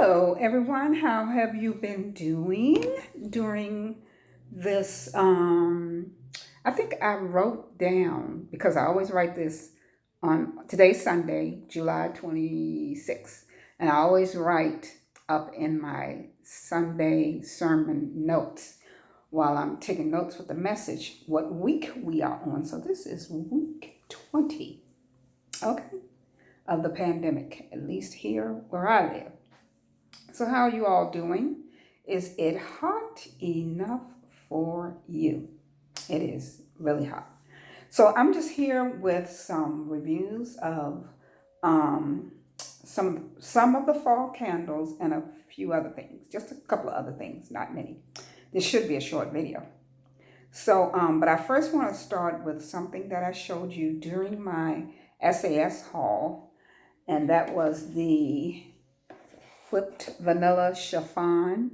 Hello, everyone. How have you been doing during this? I think I wrote down because I always write this on today's Sunday, July 26th, and I always write up in my Sunday sermon notes while I'm taking notes with the message what week we are on. So this is week 20, okay, of the pandemic, at least here where I live. So how are you all doing? Is it hot enough for you? It is really hot. So I'm just here with some reviews of some of the fall candles and a few other things. Just a couple of other things, not many. This should be a short video. So, but I first want to start with something that I showed you during my SAS haul, and that was the whipped vanilla chiffon.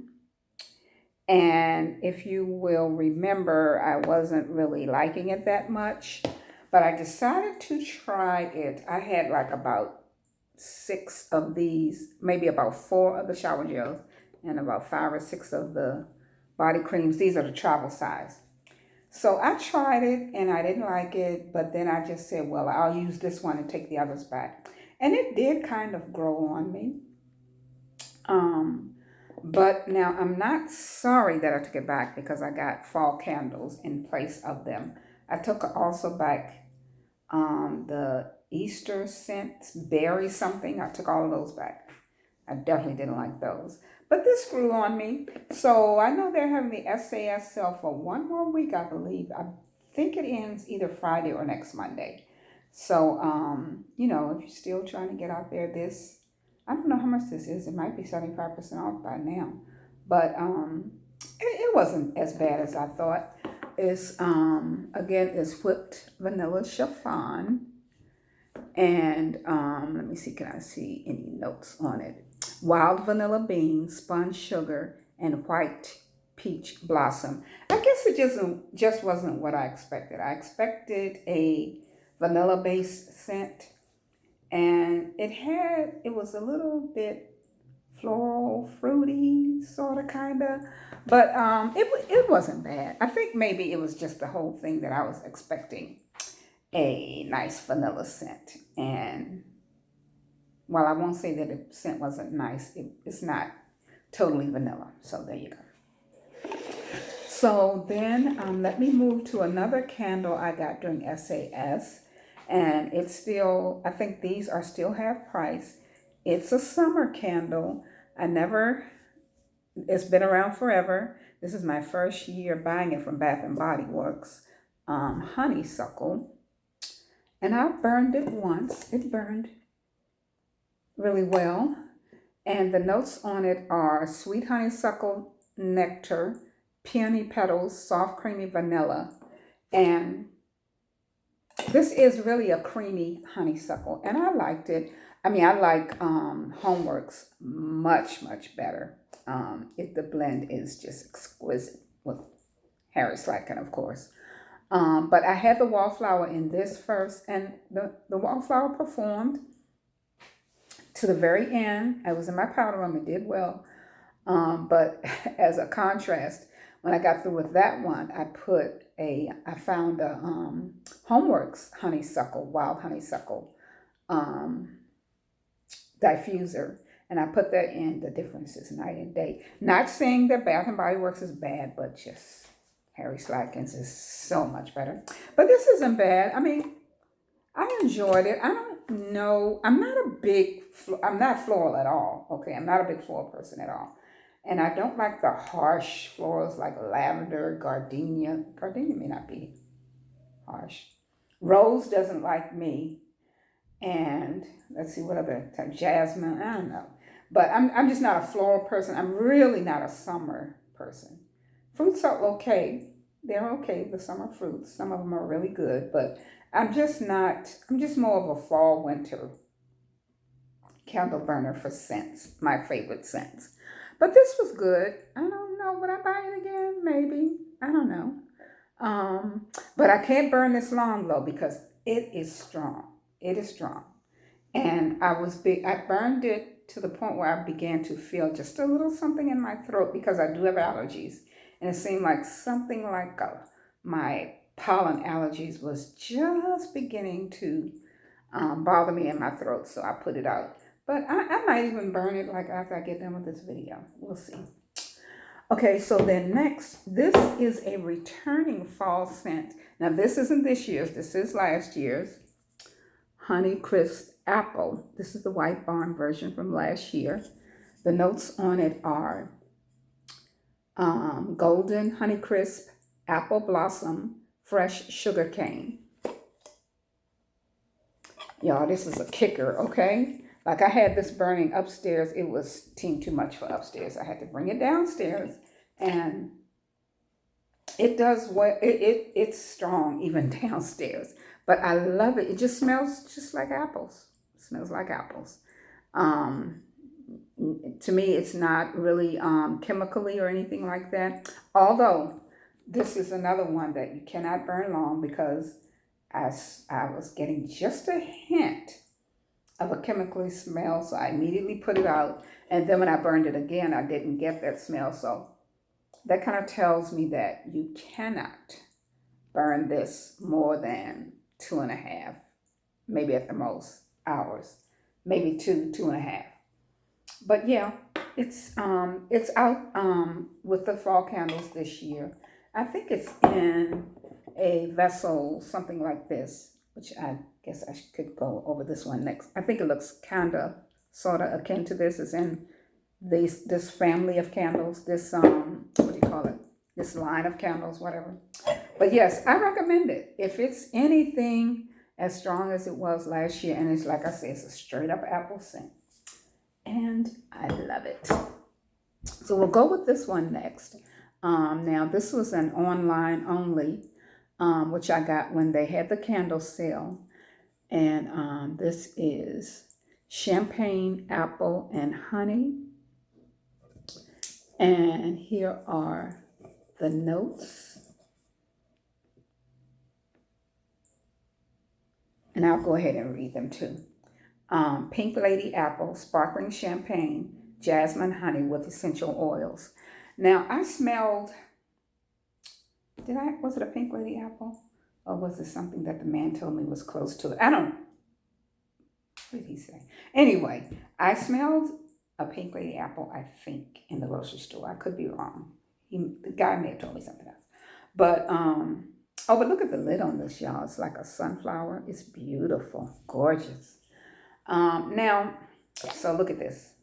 And if you will remember, I wasn't really liking it that much, but I decided to try it. I had like about 6 of these, maybe about 4 of the shower gels and about 5 or 6 of the body creams. These are the travel size. So I tried it and I didn't like it, but then I just said, well, I'll use this one and take the others back. And it did kind of grow on me. But now I'm not sorry that I took it back because I got fall candles in place of them. I took also back the Easter scents, berry something. I took all of those back. I definitely didn't like those. But this grew on me. So I know they're having the SAS sale for 1 more week, I believe. I think it ends either Friday or next Monday. So, if you're still trying to get out there, I don't know how much this is. It might be 75% off by now. But it wasn't as bad as I thought. It's, again, it's whipped vanilla chiffon. And let me see, can I see any notes on it? Wild vanilla beans, spun sugar, and white peach blossom. I guess it just wasn't what I expected. I expected a vanilla-based scent. And it was a little bit floral, fruity, sort of, kind of. But it wasn't bad. I think maybe it was just the whole thing that I was expecting a nice vanilla scent. And while I won't say that the scent wasn't nice, it's not totally vanilla. So there you go. So then let me move to another candle I got during SAS. And it's still, I think these are still half price. It's a summer candle. It's been around forever. This is my first year buying it from Bath and Body Works. Honeysuckle. And I burned it once. It burned really well. And the notes on it are sweet honeysuckle nectar, peony petals, soft creamy vanilla. And this is really a creamy honeysuckle, and I liked it. I mean, I like Homeworks much, much better. The blend is just exquisite with Harry Slacken, of course. But I had the wallflower in this first, and the wallflower performed to the very end. I was in my powder room. It did well. But as a contrast, when I got through with that one, I found a Homeworks honeysuckle, wild honeysuckle diffuser, and I put that in. The difference is night and day. Not saying that Bath and Body Works is bad, but just Harry Slackens is so much better. But this isn't bad. I mean, I enjoyed it. I don't know. I'm not floral at all. Okay, I'm not a big floral person at all. And I don't like the harsh florals like lavender, gardenia. Gardenia may not be harsh. Rose doesn't like me. And let's see what other type. Jasmine, I don't know. But I'm just not a floral person. I'm really not a summer person. Fruits are okay. They're okay, the summer fruits. Some of them are really good. But I'm just more of a fall, winter candle burner for scents. My favorite scents. But this was good. I don't know. Would I buy it again? Maybe. I don't know. But I can't burn this long, though, because it is strong. It is strong. And I burned it to the point where I began to feel just a little something in my throat because I do have allergies. And it seemed like something like my pollen allergies was just beginning to bother me in my throat. So I put it out. But I might even burn it like after I get done with this video. We'll see. Okay, so then next, this is a returning fall scent. Now this isn't this year's, this is last year's. Honey Crisp Apple. This is the White Barn version from last year. The notes on it are golden honey crisp, apple blossom, fresh sugar cane. Y'all, this is a kicker, okay? Like I had this burning upstairs. It was too much for upstairs. I had to bring it downstairs, and it does well. It's strong even downstairs, but I love it. It just smells just like apples. It smells like apples. To me, it's not really chemically or anything like that. Although this is another one that you cannot burn long because I was getting just a hint of a chemically smell, so I immediately put it out. And then when I burned it again, I didn't get that smell. So that kind of tells me that you cannot burn this more than 2.5, maybe at the most, hours, maybe 2.5. But yeah, it's out with the fall candles this year. I think it's in a vessel, something like this, which I guess I could go over this one next. I think it looks kind of sort of akin to this. It's in this family of candles, this what do you call it? This line of candles, whatever. But yes, I recommend it. If it's anything as strong as it was last year, and it's like I say, it's a straight up apple scent. And I love it. So we'll go with this one next. Now this was an online only, which I got when they had the candle sale. And this is champagne, apple, and honey. And here are the notes. And I'll go ahead and read them too. Pink Lady Apple, sparkling champagne, jasmine honey with essential oils. Now I smelled, was it a Pink Lady Apple? Or was it something that the man told me was close to it? I don't know. What did he say? Anyway, I smelled a Pink Lady Apple, I think, in the grocery store. I could be wrong. The guy may have told me something else. But, but look at the lid on this, y'all. It's like a sunflower. It's beautiful, gorgeous. Now, so look at this.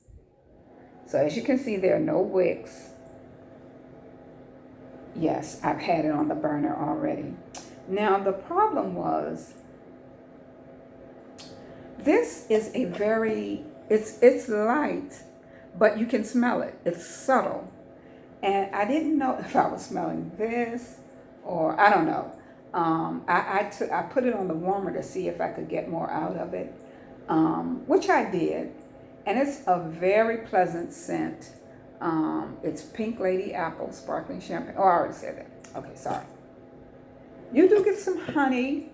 So as you can see, there are no wicks. Yes, I've had it on the burner already. Now, the problem was, this is a very, it's light, but you can smell it. It's subtle. And I didn't know if I was smelling this or, I don't know. I put it on the warmer to see if I could get more out of it, which I did. And it's a very pleasant scent. It's Pink Lady Apple, sparkling champagne. Oh, I already said that. Okay, sorry. You do get some honey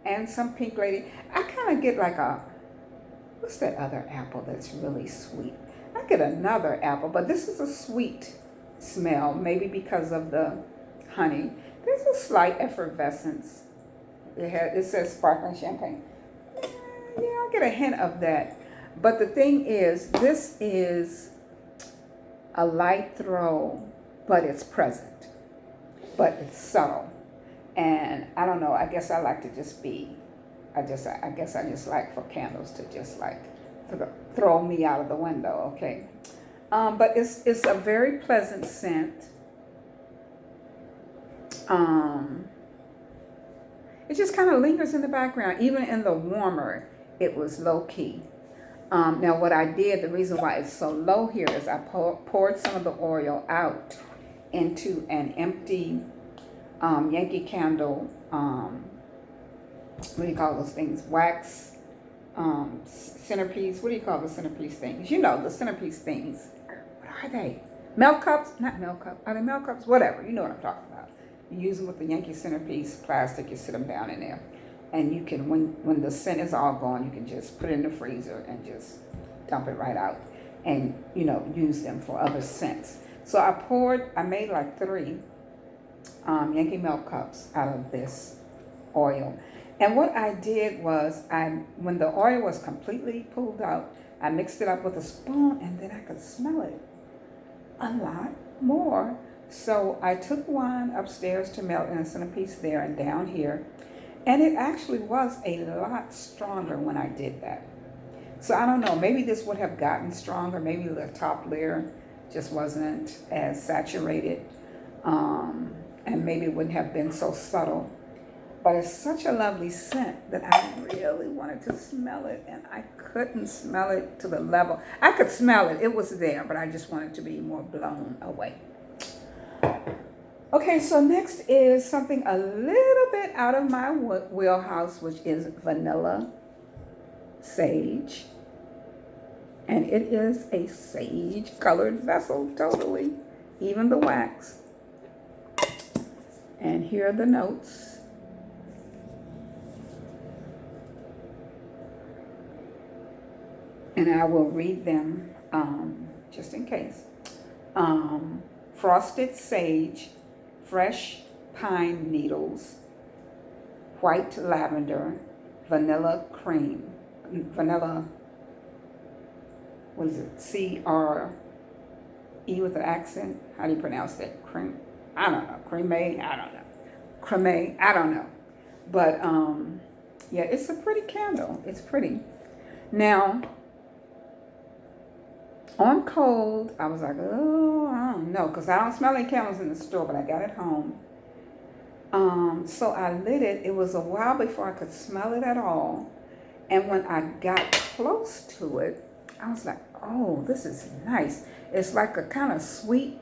and some Pink Lady. I kind of get like what's that other apple that's really sweet? I get another apple, but this is a sweet smell, maybe because of the honey. There's a slight effervescence. It says sparkling champagne. Yeah, I get a hint of that. But the thing is, this is a light throw, but it's present, but it's subtle. And I don't know, I guess I like to just be, I guess I just like for candles to just like throw me out of the window, okay? But it's a very pleasant scent. It just kind of lingers in the background. Even in the warmer, it was low key. Now what I did, the reason why it's so low here is I poured some of the oil out into an empty Yankee Candle, what do you call those things? Wax, centerpiece. What do you call the centerpiece things? You know, the centerpiece things. What are they? Milk cups? Not milk cups. Are they milk cups? Whatever. You know what I'm talking about. You use them with the Yankee centerpiece plastic. You sit them down in there. And you can, when the scent is all gone, you can just put it in the freezer and just dump it right out and, use them for other scents. So I made like 3 Yankee Milk cups out of this oil. And what I did was, when the oil was completely pulled out, I mixed it up with a spoon, and then I could smell it a lot more. So I took one upstairs to melt in a centerpiece there and down here. And it actually was a lot stronger when I did that. So I don't know, maybe this would have gotten stronger. Maybe the top layer just wasn't as saturated. And maybe it wouldn't have been so subtle. But it's such a lovely scent that I really wanted to smell it, and I couldn't smell it to the level. I could smell it, it was there, but I just wanted to be more blown away. Okay, so next is something a little bit out of my wheelhouse, which is vanilla sage. And it is a sage colored vessel, totally, even the wax. And here are the notes. And I will read them just in case. Frosted sage, fresh pine needles, white lavender, vanilla cream, vanilla, what is it, C-R-E with an accent? How do you pronounce that? Cream? I don't know. Creme? I don't know. Creme? I don't know. But yeah, it's a pretty candle. It's pretty. Now, on cold, I was like, oh, I don't know, because I don't smell any candles in the store, but I got it home. So I lit it. It was a while before I could smell it at all. And when I got close to it, I was like, oh, this is nice. It's like a kind of sweet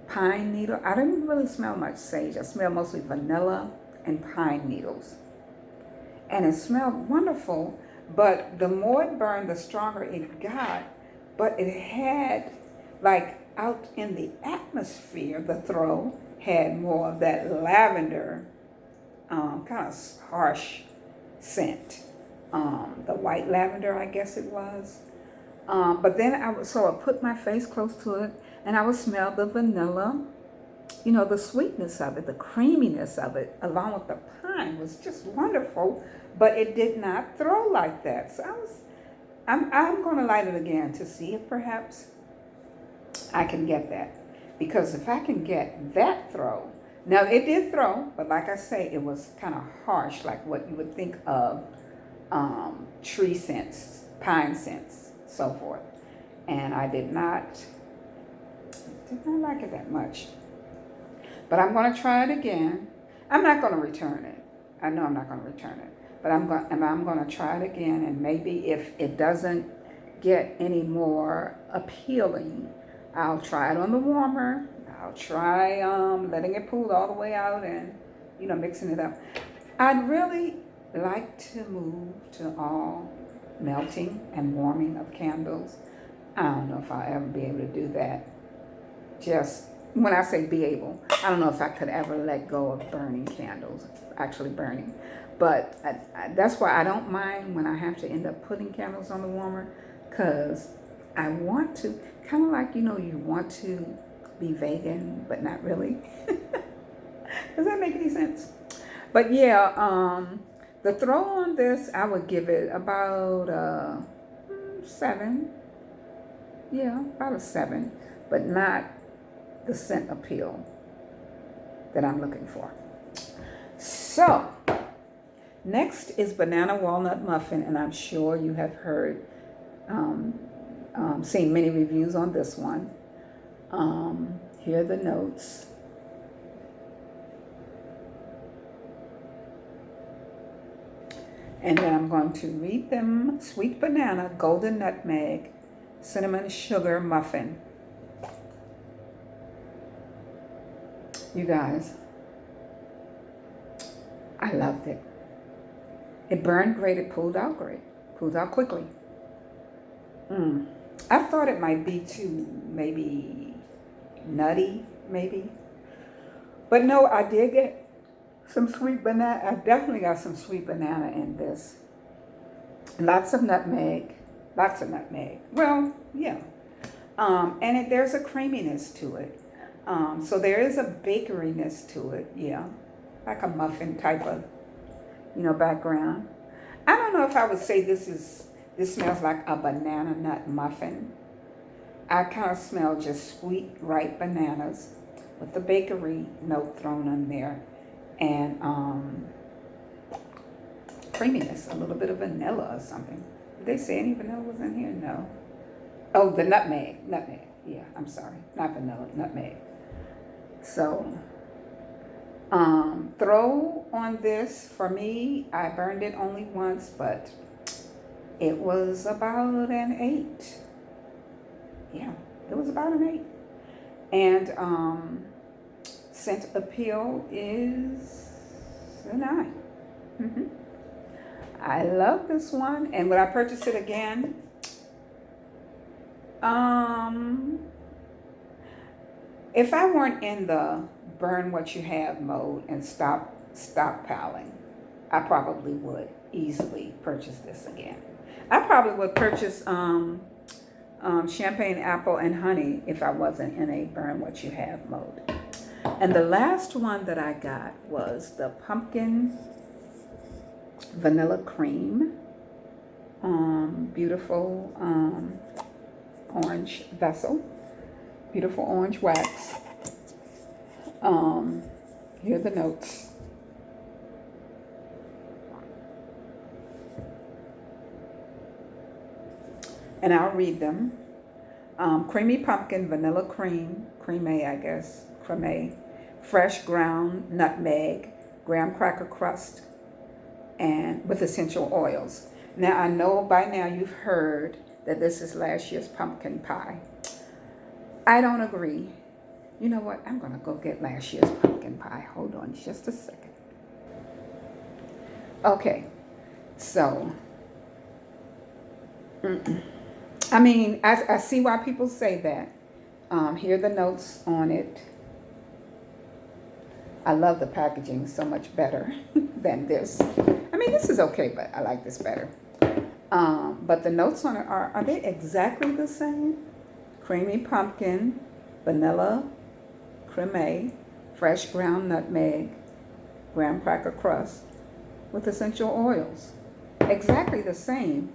pine needle. I didn't really smell much sage. I smelled mostly vanilla and pine needles. And it smelled wonderful, but the more it burned, the stronger it got. But it had, like, out in the atmosphere, the throw had more of that lavender, kind of harsh scent. The white lavender, I guess it was. But then I put my face close to it, and I would smell the vanilla, the sweetness of it, the creaminess of it, along with the pine was just wonderful. But it did not throw like that. So I'm going to light it again to see if perhaps I can get that. Because if I can get that throw, now it did throw, but like I say, it was kind of harsh, like what you would think of tree scents, pine scents, so forth. And I did not like it that much. But I'm going to try it again. I'm not going to return it. I know I'm not going to return it. But I'm going to try it again, and maybe if it doesn't get any more appealing, I'll try it on the warmer. I'll try letting it cool all the way out and, mixing it up. I'd really like to move to all melting and warming of candles. I don't know if I'll ever be able to do that. Just when I say be able, I don't know if I could ever let go of burning candles, actually burning. But that's why I don't mind when I have to end up putting candles on the warmer, because I want to, kind of like, you want to be vegan, but not really. Does that make any sense? But yeah, the throw on this, I would give it about 7. Yeah, about a 7, but not the scent appeal that I'm looking for. So, next is Banana Walnut Muffin, and I'm sure you have heard, seen many reviews on this one. Here are the notes. And then I'm going to read them. Sweet banana, golden nutmeg, cinnamon sugar muffin. You guys, I loved it. It burned great. It pulled out great. Pulled out quickly. I thought it might be too maybe nutty, maybe. But no, I did get some sweet banana. I definitely got some sweet banana in this. Lots of nutmeg. Lots of nutmeg. Well, yeah. There's a creaminess to it. So there is a bakeryness to it, yeah. Like a muffin type of, background. I don't know if I would say this smells like a banana nut muffin. I kind of smell just sweet, ripe bananas with the bakery note thrown in there, and creaminess, a little bit of vanilla or something. Did they say any vanilla was in here? No. Oh, the nutmeg. Nutmeg. Yeah, I'm sorry. Not vanilla, nutmeg. So, throw on this, for me, I burned it only once, but it was about an 8. Yeah, it was about an 8. And scent appeal is a 9. Mm-hmm. I love this one. And would I purchase it again? If I weren't in the burn what you have mode and stockpiling, I probably would easily purchase this again. I probably would purchase champagne apple and honey if I wasn't in a burn what you have mode. And the last one that I got was the pumpkin vanilla cream. Beautiful orange vessel. Beautiful orange wax. Here are the notes. And I'll read them. Creamy pumpkin, vanilla cream, creme, I guess, creme, fresh ground nutmeg, graham cracker crust, and with essential oils. Now, I know by now you've heard that this is last year's pumpkin pie. I don't agree. You know what? I'm going to go get last year's pumpkin pie. Hold on just a second. Okay, so, I mean, I see why people say that. Here are the notes on it. I love the packaging so much better than this. I mean, this is okay, but I like this better. But the notes on it are they exactly the same? Creamy pumpkin, vanilla, creme, fresh ground nutmeg, graham cracker crust with essential oils. Exactly the same.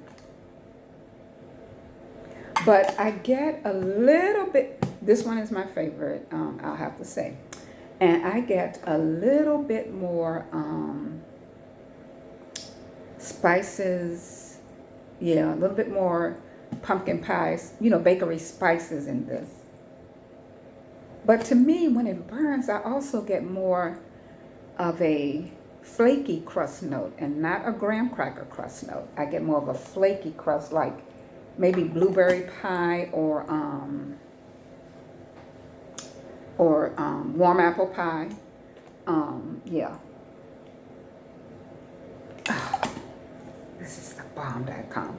But I get a little bit, this one is my favorite, I'll have to say. And I get a little bit more spices, yeah, a little bit more pumpkin pies, bakery spices in this. But to me, when it burns, I also get more of a flaky crust note and not a graham cracker crust note. I get more of a flaky crust, like maybe blueberry pie or warm apple pie. Yeah. This is the bomb.com.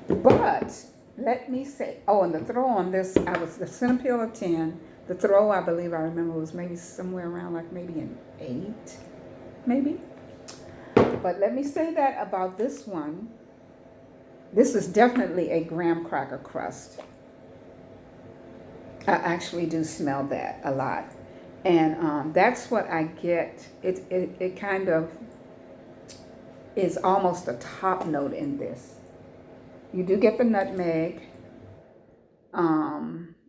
But let me say, and the throw on this, the center peel of 10. The throw, I believe I remember, was maybe somewhere around like maybe an 8, maybe. But let me say that about this one. This is definitely a graham cracker crust. I actually do smell that a lot. And that's what I get. It kind of is almost a top note in this. You do get the nutmeg.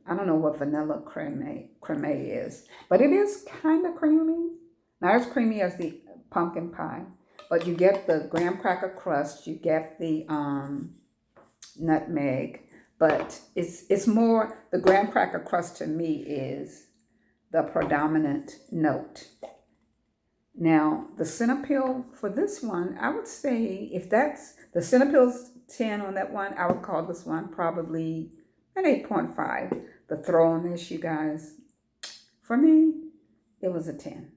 I don't know what vanilla creme is, but it is kind of creamy. Not as creamy as the pumpkin pie, but you get the graham cracker crust, you get the nutmeg, but it's more, the graham cracker crust to me is the predominant note. Now, the center peel for this one, I would say, if that's, the center peel's 10 on that one, I would call this one probably an 8.5. The throw on this, you guys, for me, it was a 10.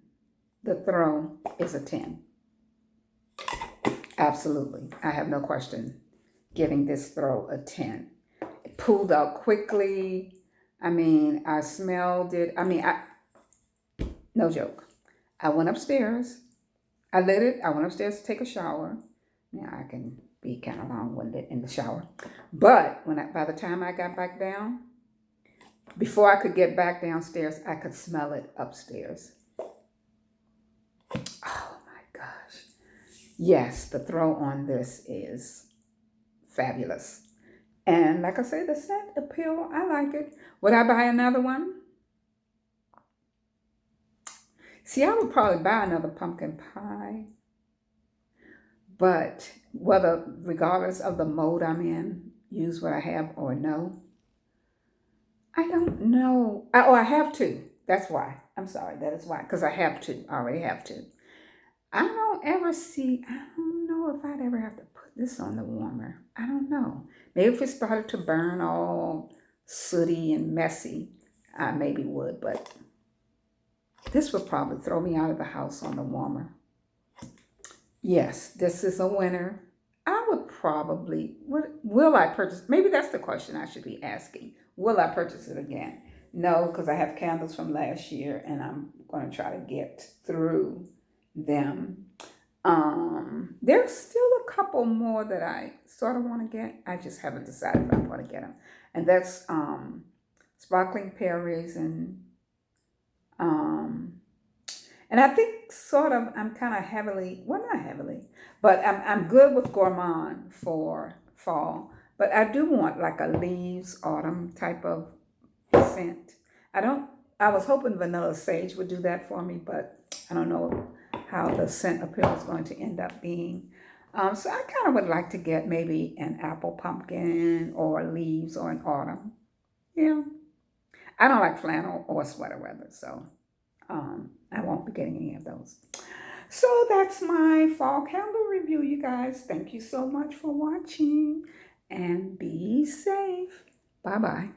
The throw is a 10. Absolutely. I have no question giving this throw a 10. It pulled out quickly. I mean, I smelled it. I mean, no joke. I went upstairs. I lit it. I went upstairs to take a shower. Now I can be be kind of long-winded in the shower. But by the time I got back down, before I could get back downstairs, I could smell it upstairs. Oh my gosh. Yes, the throw on this is fabulous. And like I say, the scent appeal, I like it. Would I buy another one? See, I would probably buy another pumpkin pie. But whether, regardless of the mode I'm in, use what I have or no, I don't know. I have to. That's why. I'm sorry. That is why. Because I have to. I already have to. I don't know if I'd ever have to put this on the warmer. I don't know. Maybe if it started to burn all sooty and messy, I maybe would. But this would probably throw me out of the house on the warmer. Yes, this is a winner. I would probably, will I purchase? Maybe that's the question I should be asking. Will I purchase it again? No, because I have candles from last year and I'm going to try to get through them. There's still a couple more that I sort of want to get. I just haven't decided if I want to get them. And that's sparkling pear raisin. And I think sort of I'm kind of heavily, well, not heavily, but I'm good with gourmand for fall. But I do want like a leaves autumn type of scent. I was hoping vanilla sage would do that for me, but I don't know how the scent appeal is going to end up being. So I kind of would like to get maybe an apple pumpkin or leaves or an autumn. Yeah. I don't like flannel or sweater weather, so I won't be getting any of those. So that's my fall candle review, you guys. Thank you so much for watching and be safe. Bye-bye.